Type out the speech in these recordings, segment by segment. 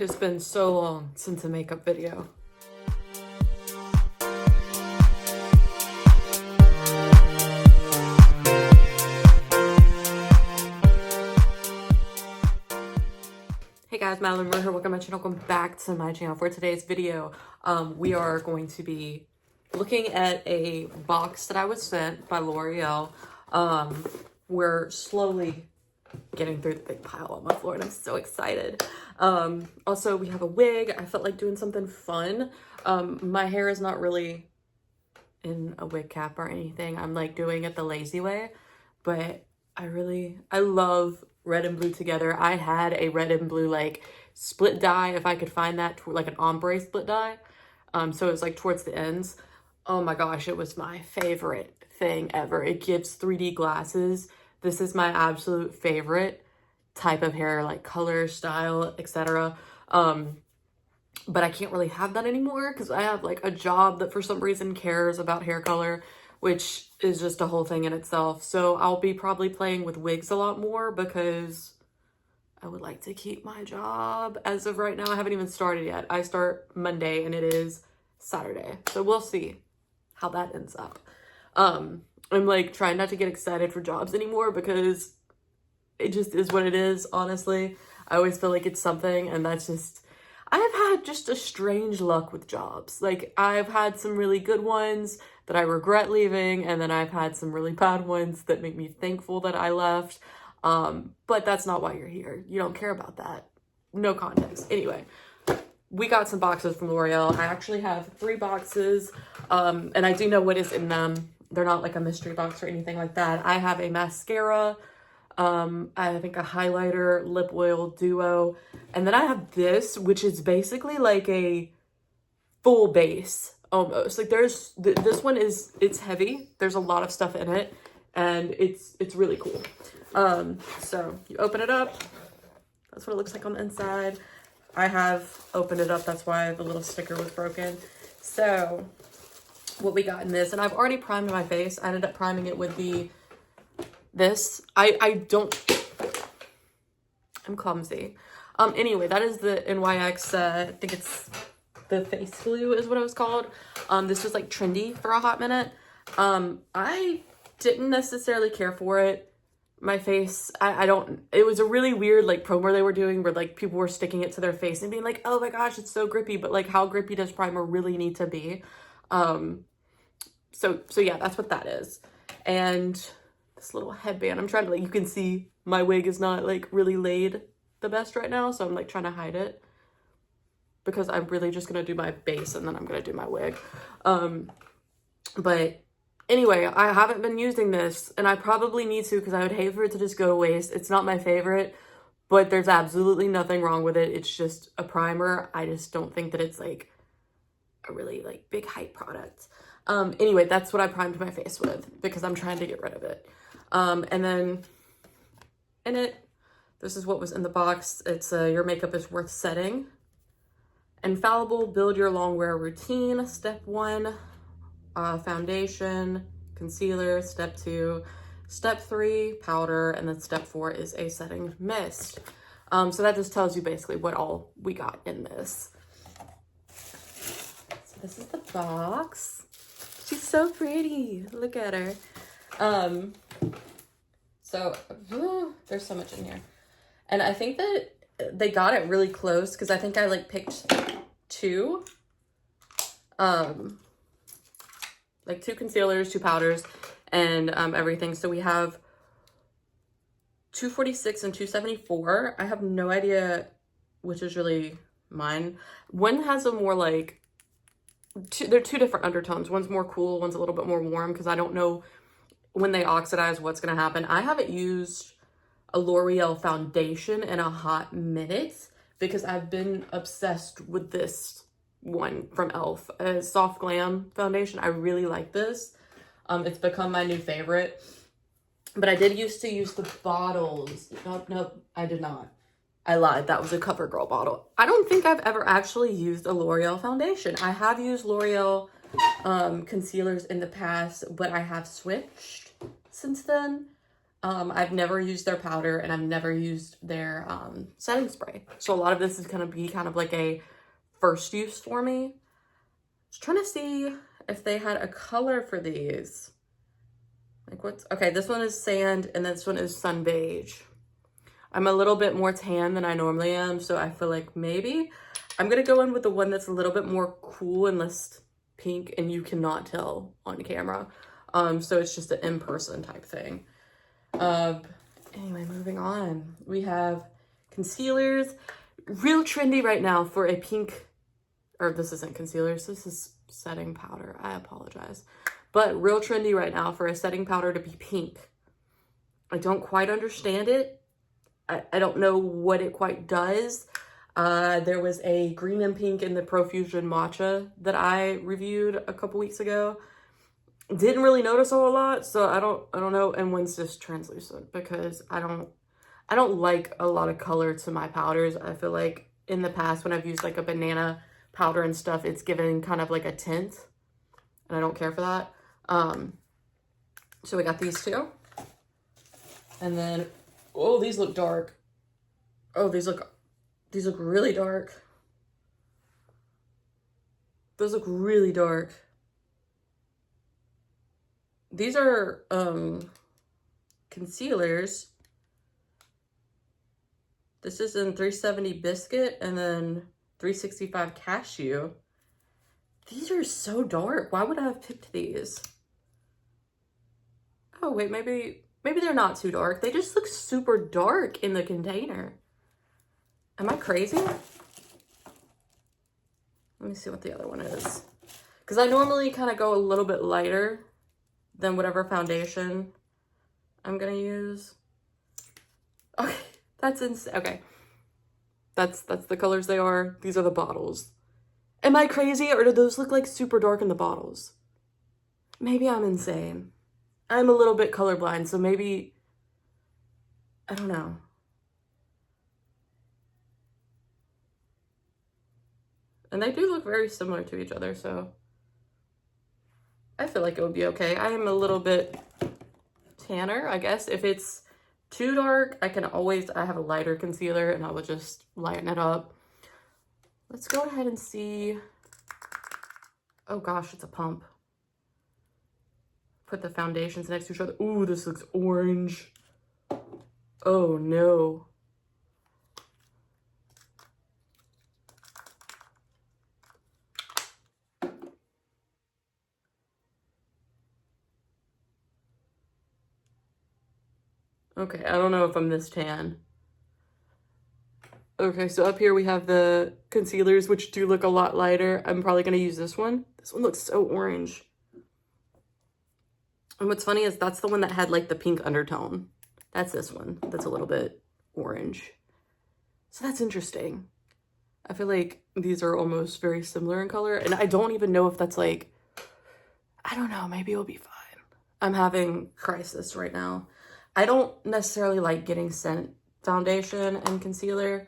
It's been so long since a makeup video. Hey guys, Madeline, Monroe here. Welcome to my channel. Welcome back to my channel. For today's video, we are going to be looking at a box that I was sent by L'Oreal. We're slowly getting through the big pile on my floor and I'm so excited. Also, we have a wig. I felt like doing something fun. My hair is not really in a wig cap or anything. I'm like doing it the lazy way, but I love red and blue together. I had a red and blue like split dye, if I could find that, like an ombre split dye. So it was like towards the ends. Oh my gosh, it was my favorite thing ever. It gives 3D glasses. This is my absolute favorite type of hair, like color, style, etc. But I can't really have that anymore because I have like a job that for some reason cares about hair color, which is just a whole thing in itself. So I'll be probably playing with wigs a lot more because I would like to keep my job. As of right now, I haven't even started yet. I start Monday and it is Saturday. So we'll see how that ends up. I'm like trying not to get excited for jobs anymore because it just is what it is, honestly. I always feel like it's something, and that's just, I have had just a strange luck with jobs. Like I've had some really good ones that I regret leaving, and then I've had some really bad ones that make me thankful that I left. But that's not why you're here. You don't care about that. No context. Anyway, we got some boxes from L'Oreal. I actually have 3 boxes, and I do know what is in them. They're not like a mystery box or anything like that. I have a mascara, I think a highlighter, lip oil duo, and then I have this, which is basically like a full base almost. Like there's this one is, it's heavy. There's a lot of stuff in it, and it's really cool. So you open it up. That's what it looks like on the inside. I have opened it up. That's why the little sticker was broken. So what we got in this, and I've already primed my face. I ended up priming it with this. I'm clumsy. Anyway, that is the NYX, I think it's the face glue is what it was called. This was like trendy for a hot minute. I didn't necessarily care for it. My face, it was a really weird like promo they were doing where like people were sticking it to their face and being like, oh my gosh, it's so grippy, but like how grippy does primer really need to be? So yeah, that's what that is. And this little headband, I'm trying to, like, you can see my wig is not like really laid the best right now, so I'm like trying to hide it because I'm really just gonna do my base and then I'm gonna do my wig. But anyway, I haven't been using this and I probably need to because I would hate for it to just go to waste. It's not my favorite, but there's absolutely nothing wrong with it. It's just a primer. I just don't think that it's like a really like big hype product. Anyway, that's what I primed my face with because I'm trying to get rid of it. And then in it, this is what was in the box. It's your makeup is worth setting. Infallible, build your long wear routine. Step 1, foundation, concealer. Step 2, step 3, powder, and then step 4 is a setting mist. So that just tells you basically what all we got in this. So this is the box. She's so pretty. Look at her. So there's so much in here. And I think that they got it really close because I think I like picked 2. Like 2 concealers, 2 powders, and everything. So we have 246 and 274. I have no idea which is really mine. One has a more like, they're 2 different undertones. One's more cool, one's a little bit more warm because I don't know when they oxidize what's going to happen. I haven't used a L'Oreal foundation in a hot minute because I've been obsessed with this one from e.l.f. A Soft Glam foundation. I really like this. It's become my new favorite. But I did used to use the bottles. Nope, I did not. I lied. That was a CoverGirl bottle. I don't think I've ever actually used a L'Oreal foundation. I have used L'Oreal concealers in the past, but I have switched since then. I've never used their powder and I've never used their setting spray. So a lot of this is going to be kind of like a first use for me. Just trying to see if they had a color for these. Like what's, okay, this one is sand and this one is sun beige. I'm a little bit more tan than I normally am, so I feel like maybe I'm going to go in with the one that's a little bit more cool and less pink, and you cannot tell on camera. So it's just an in-person type thing. Anyway, moving on. We have concealers. Real trendy right now for a pink, or this isn't concealers, this is setting powder. I apologize. But real trendy right now for a setting powder to be pink. I don't quite understand it. I don't know what it quite does. There was a green and pink in the Profusion Matcha that I reviewed a couple weeks ago. Didn't really notice a whole lot, so I don't know. And one's just translucent because I don't like a lot of color to my powders. I feel like in the past when I've used like a banana powder and stuff, it's given kind of like a tint, and I don't care for that. So we got these two, and then oh, these look dark. Oh, these look really dark. Those look really dark. These are concealers. This is in 370 Biscuit and then 365 Cashew. These are so dark. Why would I have picked these? Oh, wait, maybe they're not too dark. They just look super dark in the container. Am I crazy? Let me see what the other one is. Because I normally kind of go a little bit lighter than whatever foundation I'm going to use. Okay, that's insane. Okay. That's the colors they are. These are the bottles. Am I crazy, or do those look like super dark in the bottles? Maybe I'm insane. I'm a little bit colorblind, so maybe, I don't know. And they do look very similar to each other, so I feel like it would be okay. I am a little bit tanner, I guess. If it's too dark, I have a lighter concealer and I will just lighten it up. Let's go ahead and see. Oh gosh, it's a pump. Put the foundations next to each other. Ooh, this looks orange. Oh no. Okay, I don't know if I'm this tan. Okay, so up here we have the concealers, which do look a lot lighter. I'm probably going to use this one. This one looks so orange. And what's funny is that's the one that had like the pink undertone. That's this one. That's a little bit orange. So that's interesting. I feel like these are almost very similar in color. And I don't even know if that's like, I don't know, maybe it'll be fine. I'm having crisis right now. I don't necessarily like getting scent foundation and concealer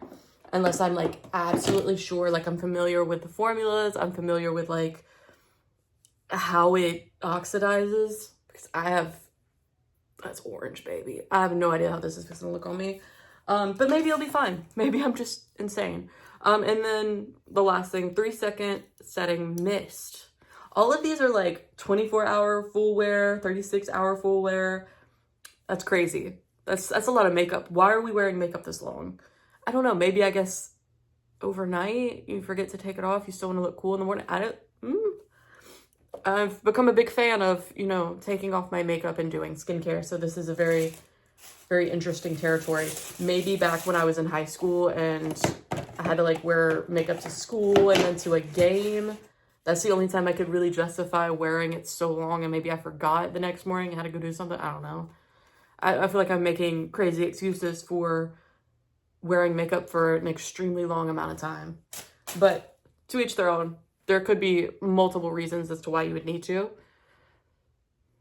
unless I'm like absolutely sure, like I'm familiar with the formulas, I'm familiar with like how it oxidizes, because that's orange, baby. I have no idea how this is gonna look on me. But maybe it'll be fine. Maybe I'm just insane. And then the last thing, 3-second setting mist. All of these are like 24-hour full wear, 36-hour full wear. That's crazy. That's a lot of makeup. Why are we wearing makeup this long? I don't know. Maybe, I guess, overnight, you forget to take it off. You still want to look cool in the morning. I've become a big fan of, you know, taking off my makeup and doing skincare. So this is a very, very interesting territory. Maybe back when I was in high school and I had to, like, wear makeup to school and then to a game. That's the only time I could really justify wearing it so long, and maybe I forgot the next morning. I had to go do something. I don't know. I feel like I'm making crazy excuses for wearing makeup for an extremely long amount of time. But to each their own. There could be multiple reasons as to why you would need to.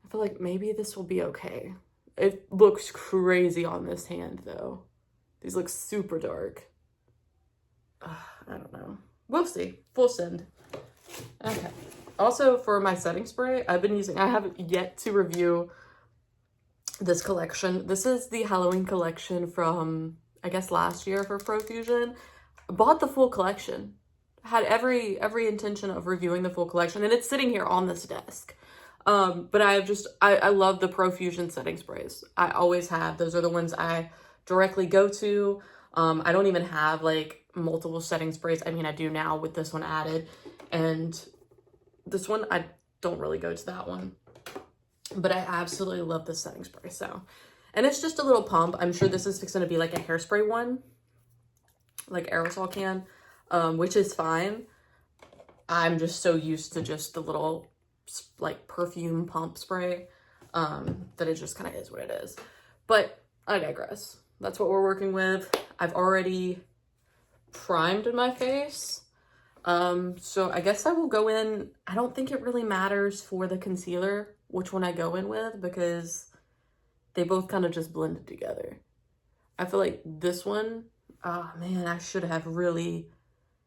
I feel like maybe this will be okay. It looks crazy on this hand, though. These look super dark. I don't know. We'll see. Full send. Okay. Also, for my setting spray, I have yet to review this collection. This is the Halloween collection from, I guess, last year for Profusion. Bought the full collection. Had every intention of reviewing the full collection, and it's sitting here on this desk. But I love the Profusion setting sprays. I always have. Those are the ones I directly go to. I don't even have like multiple setting sprays. I mean, I do now with this one added, and this one, I don't really go to that one, but I absolutely love this setting spray. So, and it's just a little pump. I'm sure this is going to be like a hairspray one, like aerosol can, which is fine. I'm just so used to just the little like perfume pump spray, that it just kind of is what it is. But I digress. That's what we're working with. I've already primed my face. So I guess I will go in. I don't think it really matters for the concealer which one I go in with, because they both kind of just blended together. I feel like this one, oh man, I should have really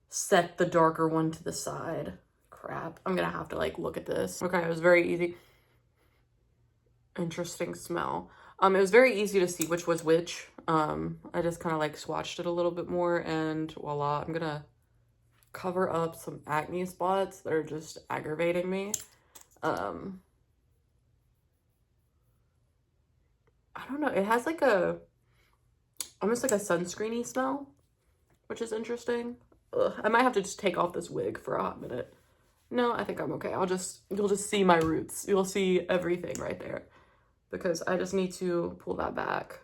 set the darker one to the side. Crap. I'm gonna have to like look at this. Okay, it was very easy. Interesting smell. It was very easy to see which was which. I just kind of like swatched it a little bit more, and voila, I'm gonna cover up some acne spots that are just aggravating me. I don't know, it has like a almost like a sunscreeny smell, which is interesting. Ugh, I might have to just take off this wig for a hot minute. No, I think I'm okay. You'll just see my roots. You'll see everything right there, because I just need to pull that back.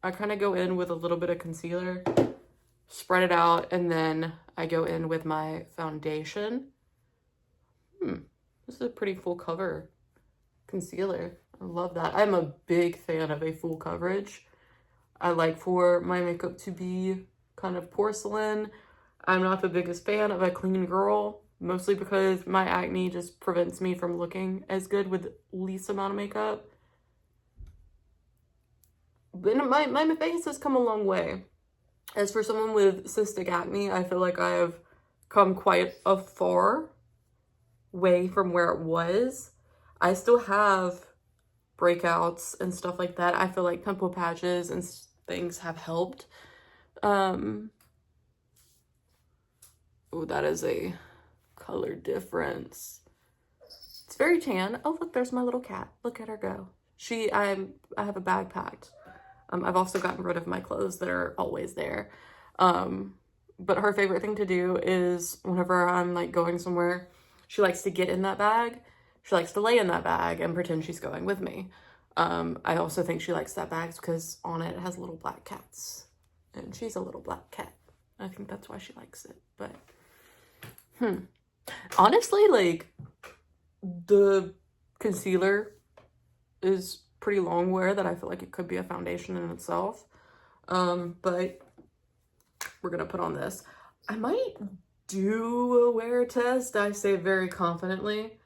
I kind of go in with a little bit of concealer, spread it out, and then I go in with my foundation. This is a pretty full cover concealer. I love that. I'm a big fan of a full coverage. I like for my makeup to be kind of porcelain. I'm not the biggest fan of a clean girl, mostly because my acne just prevents me from looking as good with least amount of makeup. But my face has come a long way. As for someone with cystic acne, I feel like I have come quite a far way from where it was. I still have breakouts and stuff like that. I feel like pimple patches and things have helped. Oh, that is a color difference. It's very tan. Oh, look, there's my little cat. Look at her go. I have a bag packed. I've also gotten rid of my clothes that are always there. But her favorite thing to do is whenever I'm like going somewhere, she likes to get in that bag. She likes to lay in that bag and pretend she's going with me. I also think she likes that bag because on it has little black cats. And she's a little black cat. I think that's why she likes it. But, honestly, like, the concealer is pretty long wear that I feel like it could be a foundation in itself. But we're gonna put on this. I might do a wear test. I say very confidently.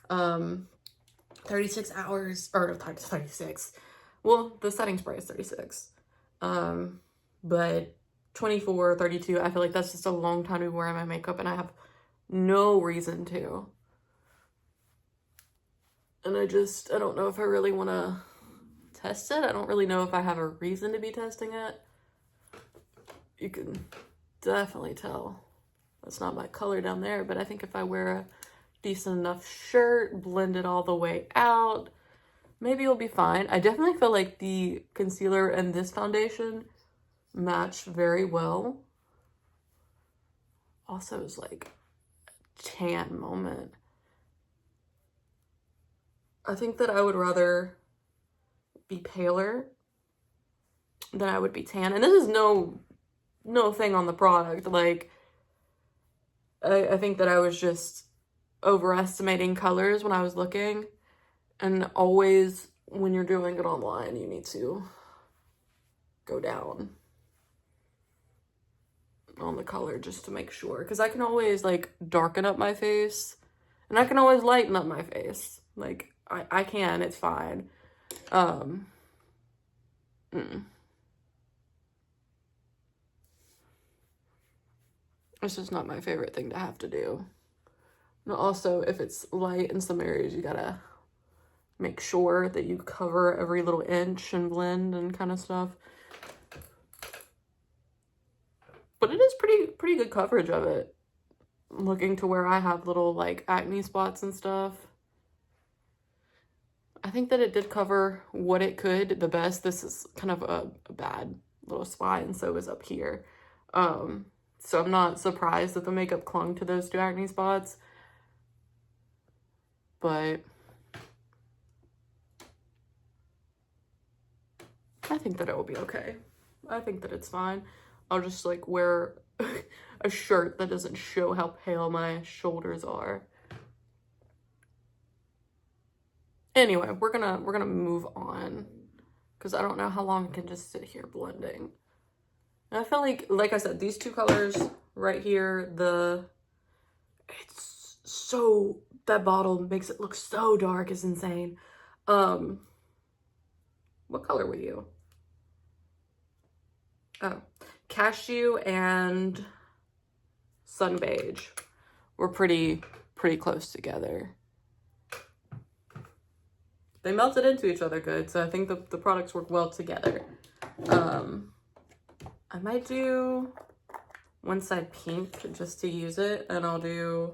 36 hours, or no, 36. Well, the setting spray is 36. But 24, 32, I feel like that's just a long time to be wearing my makeup, and I have no reason to. And I don't know if I really want to test it. I don't really know if I have a reason to be testing it. You can definitely tell that's not my color down there, but I think if I wear a decent enough shirt, blend it all the way out, maybe it'll be fine. I definitely feel like the concealer and this foundation match very well. Also, it's like a tan moment. I think that I would rather be paler than I would be tan. And this is no thing on the product. Like, I think that I was just overestimating colors when I was looking. And always, when you're doing it online, you need to go down on the color just to make sure. Because I can always, like, darken up my face. And I can always lighten up my face. Like, I can, it's fine. It's just not my favorite thing to have to do. And also, if it's light in some areas, you gotta make sure that you cover every little inch and blend and kind of stuff. But it is pretty good coverage of it. Looking to where I have little like acne spots and stuff. I think that it did cover what it could the best. This is kind of a bad little spot, and so is up here. So I'm not surprised that the makeup clung to those 2 acne spots. But I think that it will be okay. I think that it's fine. I'll just like wear a shirt that doesn't show how pale my shoulders are. Anyway, we're gonna move on because I don't know how long I can just sit here blending. And I feel like I said, these 2 colors right here, it's so, that bottle makes it look so dark, it's insane. What color were you? Oh, Cashew and Sun Beige were pretty close together. They melted into each other good, so I think the products work well together. I might do one side pink just to use it, and I'll do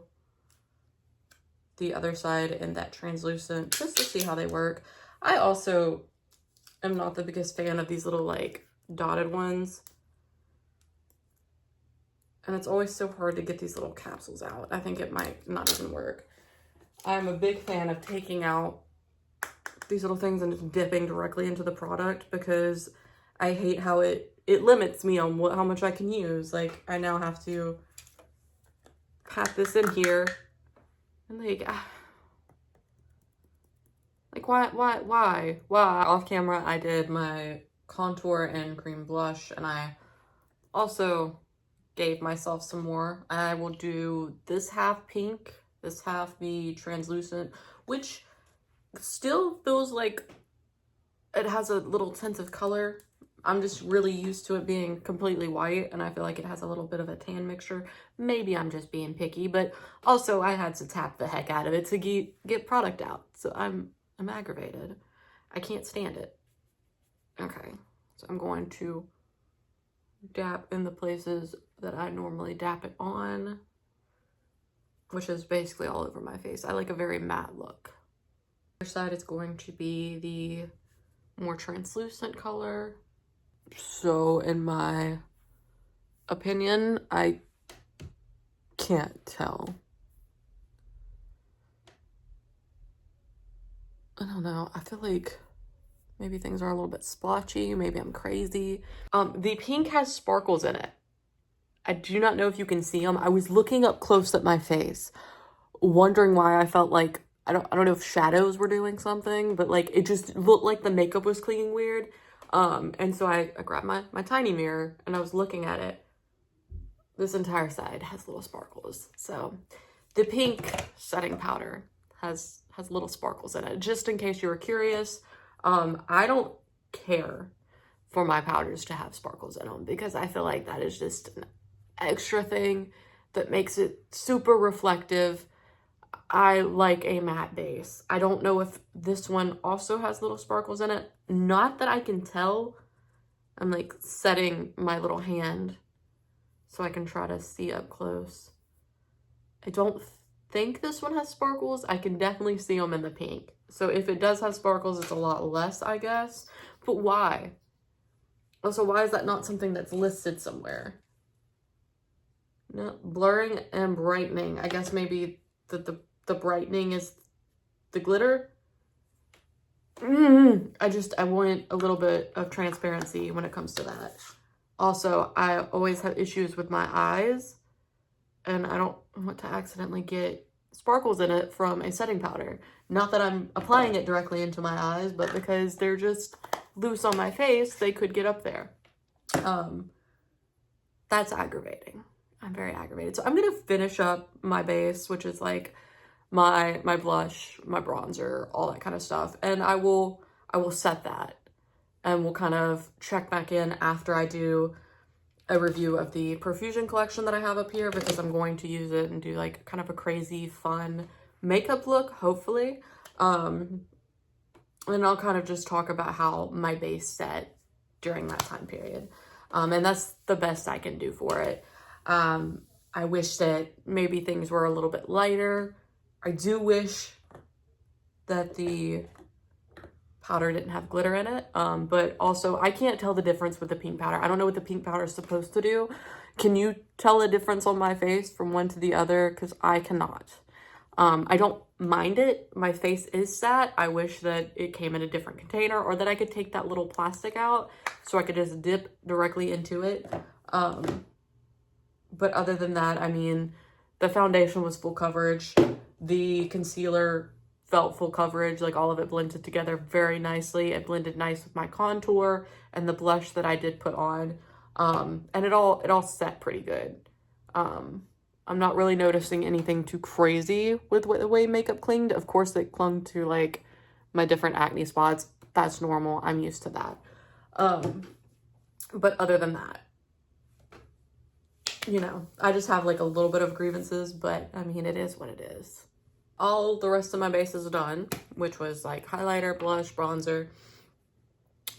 the other side in that translucent just to see how they work. I also am not the biggest fan of these little like dotted ones. And it's always so hard to get these little capsules out. I think it might not even work. I'm a big fan of taking out these little things and just dipping directly into the product because I hate how it limits me on how much I can use. Like, I now have to pat this in here and like why? Off camera, I did my contour and cream blush, and I also gave myself some more. I will do this half pink, this half be translucent, which still feels like it has a little tint of color. I'm just really used to it being completely white, and I feel like it has a little bit of a tan mixture. Maybe I'm just being picky, but also I had to tap the heck out of it to get product out. So I'm aggravated. I can't stand it. Okay, so I'm going to dap in the places that I normally dap it on, which is basically all over my face. I like a very matte look. The other side is going to be the more translucent color. So in my opinion, I can't tell. I don't know. I feel like maybe things are a little bit splotchy. Maybe I'm crazy. The pink has sparkles in it. I do not know if you can see them. I was looking up close at my face, wondering why I felt like, I don't know if shadows were doing something, but like it just looked like the makeup was cleaning weird. And so I grabbed my tiny mirror and I was looking at it. This entire side has little sparkles. So the pink setting powder has little sparkles in it, just in case you were curious. I don't care for my powders to have sparkles in them because I feel like that is just an extra thing that makes it super reflective. I like a matte base. I don't know if this one also has little sparkles in it. Not that I can tell. I'm like setting my little hand so I can try to see up close. I don't think this one has sparkles. I can definitely see them in the pink. So if it does have sparkles, it's a lot less, I guess. But why? Also, why is that not something that's listed somewhere? No, blurring and brightening. I guess maybe the brightening is the glitter. I want a little bit of transparency when it comes to that. Also, I always have issues with my eyes, and I don't want to accidentally get sparkles in it from a setting powder. Not that I'm applying it directly into my eyes, but because they're just loose on my face, they could get up there. That's aggravating. I'm very aggravated. So I'm gonna finish up my base, which is like my blush, my bronzer, all that kind of stuff. And I will set that, and we'll kind of check back in after I do a review of the Profusion collection that I have up here, because I'm going to use it and do like kind of a crazy fun makeup look, hopefully. And I'll kind of just talk about how my base set during that time period. And that's the best I can do for it. I wish that maybe things were a little bit lighter. I do wish that the powder didn't have glitter in it, but also I can't tell the difference with the pink powder. I don't know what the pink powder is supposed to do. Can you tell a difference on my face from one to the other? Because I cannot. I don't mind it. My face is set. I wish that it came in a different container, or that I could take that little plastic out so I could just dip directly into it. But other than that, I mean, the foundation was full coverage. The concealer felt full coverage, like all of it blended together very nicely. It blended nice with my contour and the blush that I did put on. And it all set pretty good. I'm not really noticing anything too crazy with the way makeup clinged. Of course, it clung to like my different acne spots. That's normal. I'm used to that. But other than that, you know, I just have like a little bit of grievances, but I mean, it is what it is. All the rest of my base is done, which was like highlighter, blush, bronzer.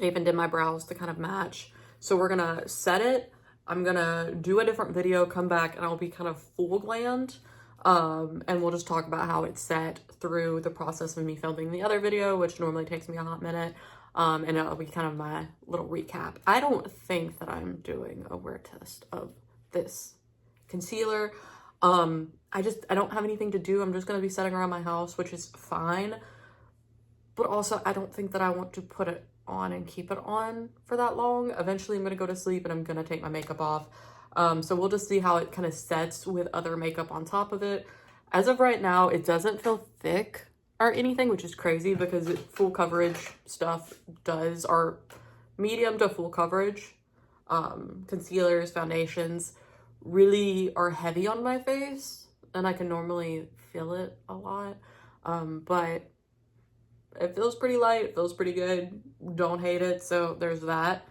I even did my brows to kind of match. So we're gonna set it. I'm gonna do a different video, come back, and I'll be kind of full glammed. And we'll just talk about how it's set through the process of me filming the other video, which normally takes me a hot minute. And it'll be kind of my little recap. I don't think that I'm doing a wear test of this concealer. I don't have anything to do. I'm just going to be sitting around my house, which is fine. But also, I don't think that I want to put it on and keep it on for that long. Eventually, I'm going to go to sleep and I'm going to take my makeup off. So we'll just see how it kind of sets with other makeup on top of it. As of right now, it doesn't feel thick or anything, which is crazy because full coverage stuff are medium to full coverage. Concealers, foundations really are heavy on my face, and I can normally feel it a lot. But it feels pretty light, it feels pretty good. Don't hate it, so there's that.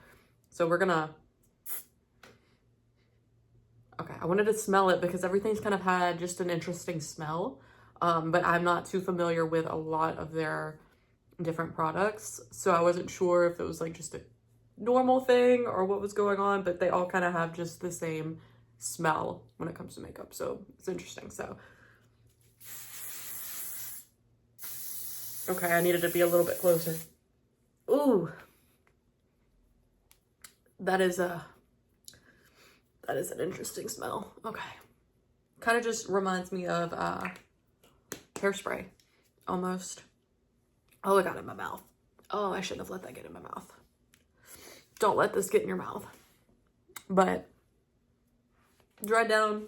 So we're gonna, okay, I wanted to smell it because everything's kind of had just an interesting smell. But I'm not too familiar with a lot of their different products, so I wasn't sure if it was like just a normal thing or what was going on, but they all kind of have just the same smell when it comes to makeup, so it's interesting. So okay, I needed to be a little bit closer. Ooh, that is an interesting smell. Okay, kind of just reminds me of hairspray almost. Oh, I got it in my mouth. Oh, I shouldn't have let that get in my mouth. Don't let this get in your mouth. But dried down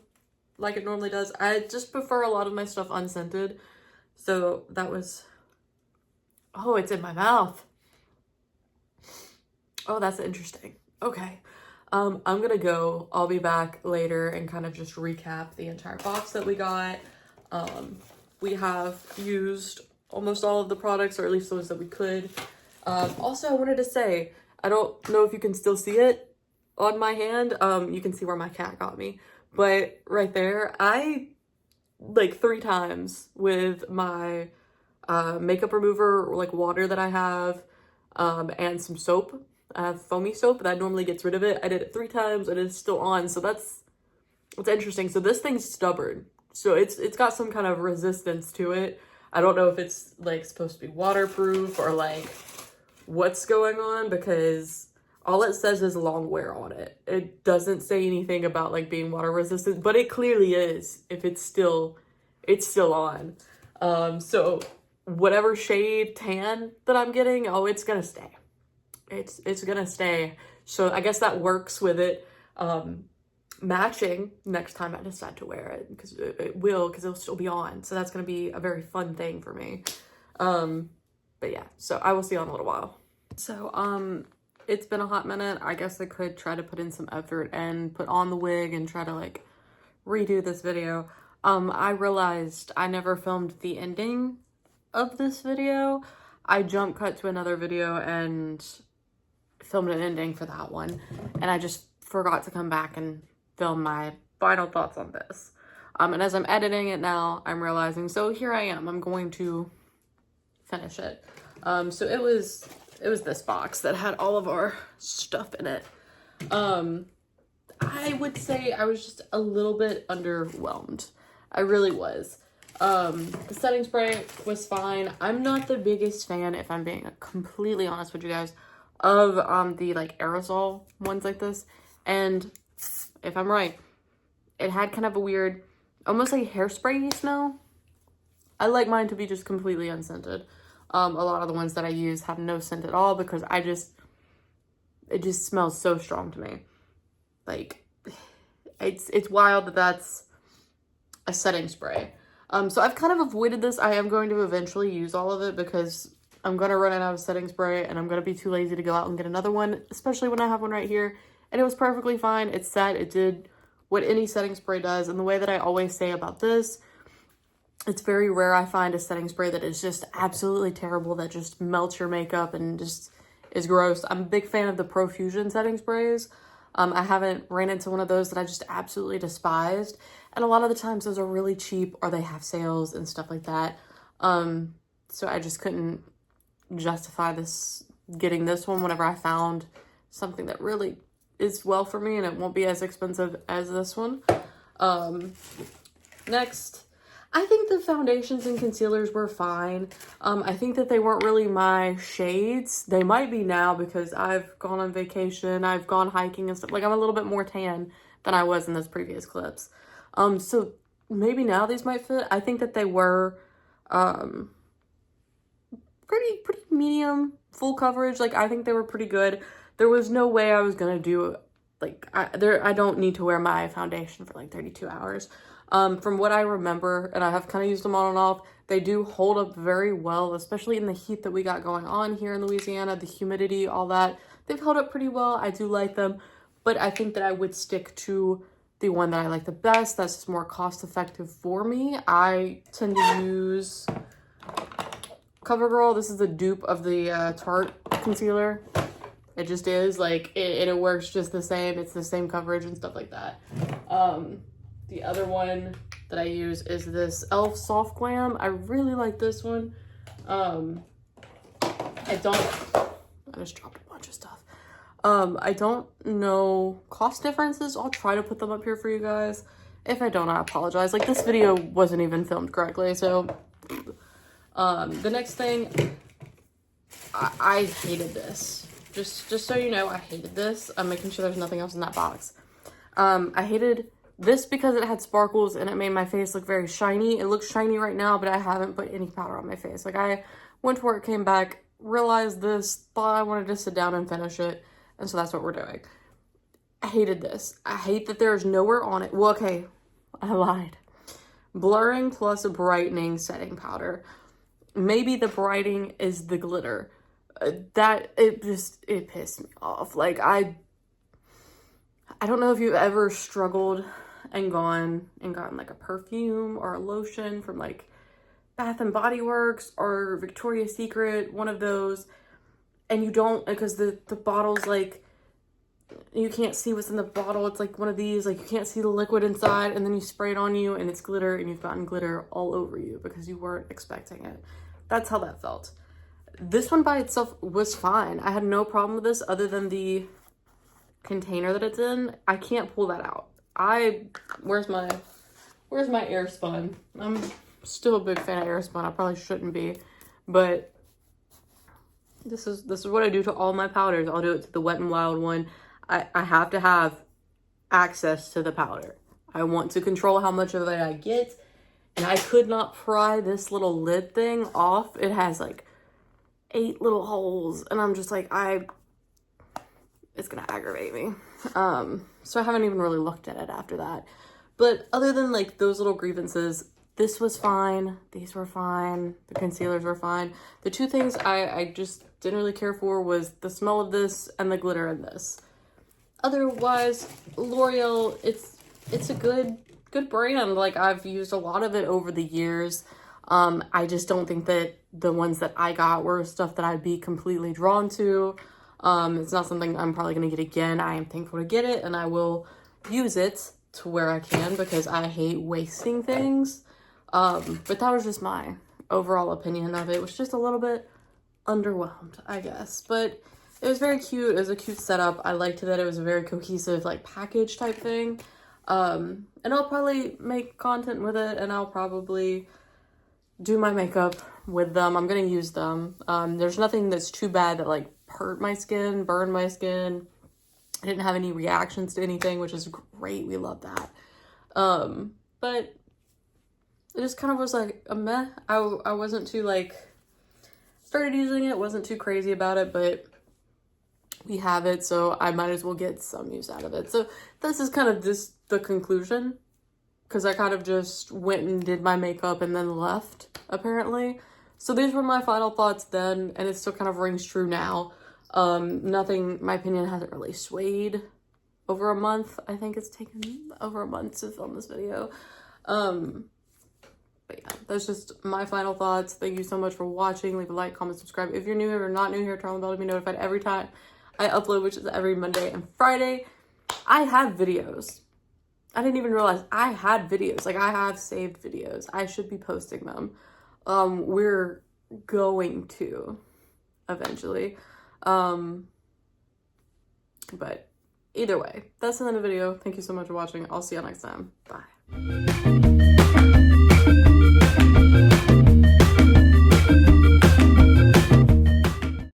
like it normally does. I just prefer a lot of my stuff unscented. So that was, oh, it's in my mouth. Oh, that's interesting. Okay. I'm gonna go. I'll be back later and kind of just recap the entire box that we got. We have used almost all of the products, or at least those that we could. Also, I wanted to say, I don't know if you can still see it on my hand. You can see where my cat got me. But right there, I, like 3 times with my makeup remover, like water that I have, and some soap. I have foamy soap that normally gets rid of it. I did it 3 times and it's still on. So that's interesting. So this thing's stubborn. So it's got some kind of resistance to it. I don't know if it's like supposed to be waterproof or like what's going on, because all it says is long wear on it. It doesn't say anything about like being water resistant, but it clearly is if it's still on. So whatever shade tan that I'm getting, oh, it's gonna stay. It's gonna stay. So I guess that works with it matching next time I decide to wear it, because it'll still be on. So that's gonna be a very fun thing for me. But yeah, so I will see you in a little while. So it's been a hot minute. I guess I could try to put in some effort and put on the wig and try to like redo this video. I realized I never filmed the ending of this video. I jump cut to another video and filmed an ending for that one, and I just forgot to come back and film my final thoughts on this. And as I'm editing it now, I'm realizing, so here I am, I'm going to finish it. So it was this box that had all of our stuff in it. I would say I was just a little bit underwhelmed. I really was. The setting spray was fine. I'm not the biggest fan, if I'm being completely honest with you guys, of the like aerosol ones like this. And if I'm right, it had kind of a weird, almost like hairspray smell. I like mine to be just completely unscented. A lot of the ones that I use have no scent at all because it just smells so strong to me. Like, it's wild that that's a setting spray. So I've kind of avoided this. I am going to eventually use all of it because I'm going to run out of setting spray and I'm going to be too lazy to go out and get another one, especially when I have one right here. And it was perfectly fine. It set, it did what any setting spray does. And the way that I always say about this, it's very rare I find a setting spray that is just absolutely terrible, that just melts your makeup and just is gross. I'm a big fan of the Profusion setting sprays. I haven't ran into one of those that I just absolutely despised. And a lot of the times those are really cheap or they have sales and stuff like that. So I just couldn't justify getting this one whenever I found something that really is well for me and it won't be as expensive as this one. Next, I think the foundations and concealers were fine. I think that they weren't really my shades. They might be now because I've gone on vacation, I've gone hiking and stuff. Like, I'm a little bit more tan than I was in those previous clips. So maybe now these might fit. I think that they were pretty medium, full coverage. Like, I think they were pretty good. There was no way I was gonna do, like, I don't need to wear my foundation for like 32 hours. From what I remember, and I have kind of used them on and off, they do hold up very well, especially in the heat that we got going on here in Louisiana, the humidity, all that. They've held up pretty well. I do like them, but I think that I would stick to the one that I like the best. That's just more cost effective for me. I tend to use CoverGirl. This is the dupe of the Tarte concealer. It just is, like, it works just the same. It's the same coverage and stuff like that. The other one that I use is this e.l.f. Soft Glam. I really like this one. I just dropped a bunch of stuff. I don't know cost differences. I'll try to put them up here for you guys. If I don't, I apologize. Like, this video wasn't even filmed correctly, so. The next thing, I hated this. Just so you know, I hated this. I'm making sure there's nothing else in that box. I hated this because it had sparkles and it made my face look very shiny. It looks shiny right now, but I haven't put any powder on my face. Like, I went to work, came back, realized this, thought I wanted to sit down and finish it. And so that's what we're doing. I hated this. I hate that there's nowhere on it. Well, okay, I lied. Blurring plus a brightening setting powder. Maybe the brightening is the glitter. It pissed me off. Like, I don't know if you've ever struggled and gotten like a perfume or a lotion from like Bath and Body Works or Victoria's Secret, one of those, and you don't, because the bottle's like, you can't see what's in the bottle. It's like one of these, like, you can't see the liquid inside, and then you spray it on you and it's glitter and you've gotten glitter all over you because you weren't expecting it. That's how that felt. This one by itself was fine. I had no problem with this other than the container that it's in. I can't pull that out. Where's my Airspun? I'm still a big fan of Airspun. I probably shouldn't be, but this is what I do to all my powders. I'll do it to the Wet n Wild one. I have to have access to the powder. I want to control how much of it I get, and I could not pry this little lid thing off. It has like 8 little holes, and I'm just like, it's gonna aggravate me. So I haven't even really looked at it after that. But other than like those little grievances, this was fine. These were fine. The concealers were fine. The two things I just didn't really care for was the smell of this and the glitter in this. Otherwise, L'Oreal, it's a good brand. Like, I've used a lot of it over the years. I just don't think that the ones that I got were stuff that I'd be completely drawn to. It's not something I'm probably going to get again. I am thankful to get it, and I will use it to where I can because I hate wasting things. But that was just my overall opinion of it. It was just a little bit underwhelmed, I guess. But it was very cute. It was a cute setup. I liked that it was a very cohesive, like, package type thing. And I'll probably make content with it, and I'll probably do my makeup with them. I'm gonna use them. There's nothing that's too bad that, like, hurt my skin, burned my skin. I didn't have any reactions to anything, which is great. We love that. But it just kind of was like a meh. I wasn't too, like, started using it, wasn't too crazy about it, but we have it, so I might as well get some use out of it. So this is kind of the conclusion, because I kind of just went and did my makeup and then left, apparently. So these were my final thoughts then, and it still kind of rings true now. Nothing, my opinion hasn't really swayed over a month. I think it's taken over a month to film this video. But yeah, that's just my final thoughts. Thank you so much for watching. Leave a like, comment, subscribe. If you're new here or not new here, turn on the bell to be notified every time I upload, which is every Monday and Friday. I have videos. I didn't even realize I had videos. Like, I have saved videos. I should be posting them. We're going to eventually. But either way, that's the end of the video. Thank you so much for watching. I'll see you next time. Bye.